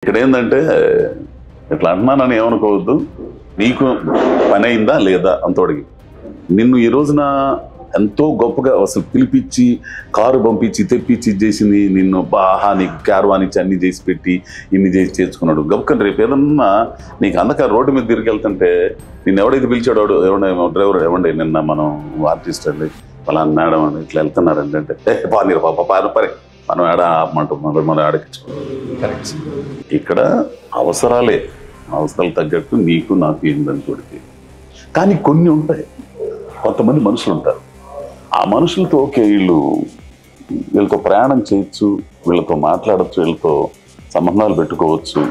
ఇక్కడ ఏంటంటే ఇట్లా అంటున్నానని ఏమనుకోవద్దు. నీకు పని అయిందా లేదా అంతోడికి. నిన్ను ఈ రోజున ఎంతో గొప్పగా అసలు పిలిపించి కారు పంపించి తెప్పించి చేసింది నిన్ను బాగా నీకు క్యార్వాన్ ఇచ్చి అన్ని చేసి పెట్టి ఇన్ని చేసి చేర్చుకున్నాడు. గొప్పని రేపు ఏదన్నా నీకు అందక రోడ్డు మీద తిరిగి వెళ్తుంటే నిన్ను ఎవడైతే పిలిచాడో డ్రైవర్ ఏమండి నిన్న మనం ఆర్టిస్ట్ అండి అలా మేడం అని ఇట్లా వెళ్తున్నారండి అంటే పానీరు పాప పరే మనం ఆడ ఆపమంటున్నాం మనం ఆడకించుకోవాలి. ఇక్కడ అవసరాలు తగ్గట్టు నీకు నాకు ఏందని తోడికి. కానీ కొన్ని ఉంటాయి, కొంతమంది మనుషులు ఉంటారు. ఆ మనుషులతో ఓకే వీళ్ళతో ప్రయాణం చేయొచ్చు, వీళ్ళతో మాట్లాడచ్చు, వీళ్ళతో సంబంధాలు పెట్టుకోవచ్చు.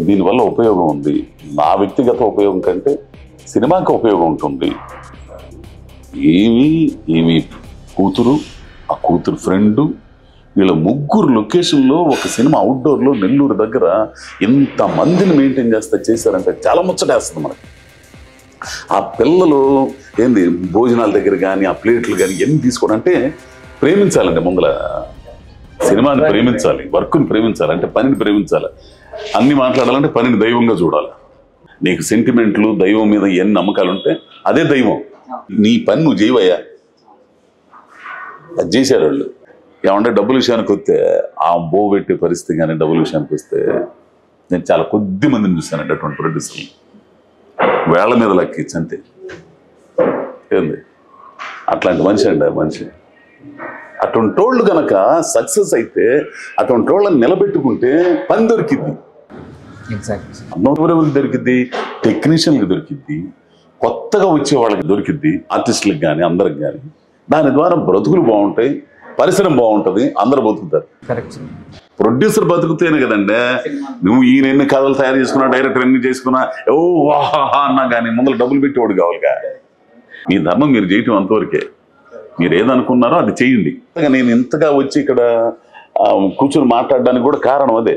దీనివల్ల ఉపయోగం ఉంది. నా వ్యక్తిగత ఉపయోగం కంటే సినిమాకి ఉపయోగం ఉంటుంది. ఏమి కూతురు, ఆ కూతురు ఫ్రెండు, వీళ్ళ ముగ్గురు లొకేషన్లో ఒక సినిమా అవుట్డోర్లో నెల్లూరు దగ్గర ఇంతమందిని మెయింటైన్ చేశారంటే చాలా ముచ్చటేస్తుంది మనకి. ఆ పిల్లలు భోజనాల దగ్గర కానీ ఆ ప్లేట్లు కానీ ఎన్ని తీసుకోవడం అంటే ప్రేమించాలండి. ముందర సినిమాని ప్రేమించాలి, వర్క్ని ప్రేమించాలి, అంటే పనిని ప్రేమించాలి. అన్ని మాట్లాడాలంటే పనిని దైవంగా చూడాలి. నీకు సెంటిమెంట్లు దైవం మీద ఎన్ని నమ్మకాలు ఉంటే అదే దైవం. నీ పని నువ్వు చేయవయ్యా, అది చేశారు వాళ్ళు. ఏమంటే డబ్బుల విషయానికి వస్తే ఆ బో పెట్టే పరిస్థితి కానీ డబ్బుల విషయానికి వస్తే నేను చాలా కొద్ది మందిని చూశానండి అటువంటి ప్రొడ్యూసర్లు. వేళ్ల మీద లెక్కించి అంతే. అట్లాంటి మనిషి అండి ఆ మనిషి. అటువంటి వాళ్ళు కనుక సక్సెస్ అయితే అటువంటి వాళ్ళని నిలబెట్టుకుంటే పని దొరికిద్ది. ఎవరికి దొరికిద్ది? టెక్నీషియన్కి దొరికిద్ది, కొత్తగా వచ్చే వాళ్ళకి దొరికిద్ది, ఆర్టిస్టులకు కానీ అందరికి కానీ. దాని ద్వారా బ్రతుకులు బాగుంటాయి, పరిశ్రమ బాగుంటుంది, అందరు బతుకుతారు. ప్రొడ్యూసర్ బతుకుతేనే కదండి. నువ్వు ఈయన ఎన్ని కథలు తయారు చేసుకున్నా, డైరెక్టర్ ఎన్ని చేసుకున్నా, ఓ వాహా అన్నా కానీ ముందర డబ్బులు పెట్టేవాడు కావాలిగా. మీ ధర్మం మీరు చేయటం అంతవరకే. మీరు ఏదనుకున్నారో అది చేయండి. నేను ఇంతగా వచ్చి ఇక్కడ కూర్చొని మాట్లాడడానికి కూడా కారణం అదే.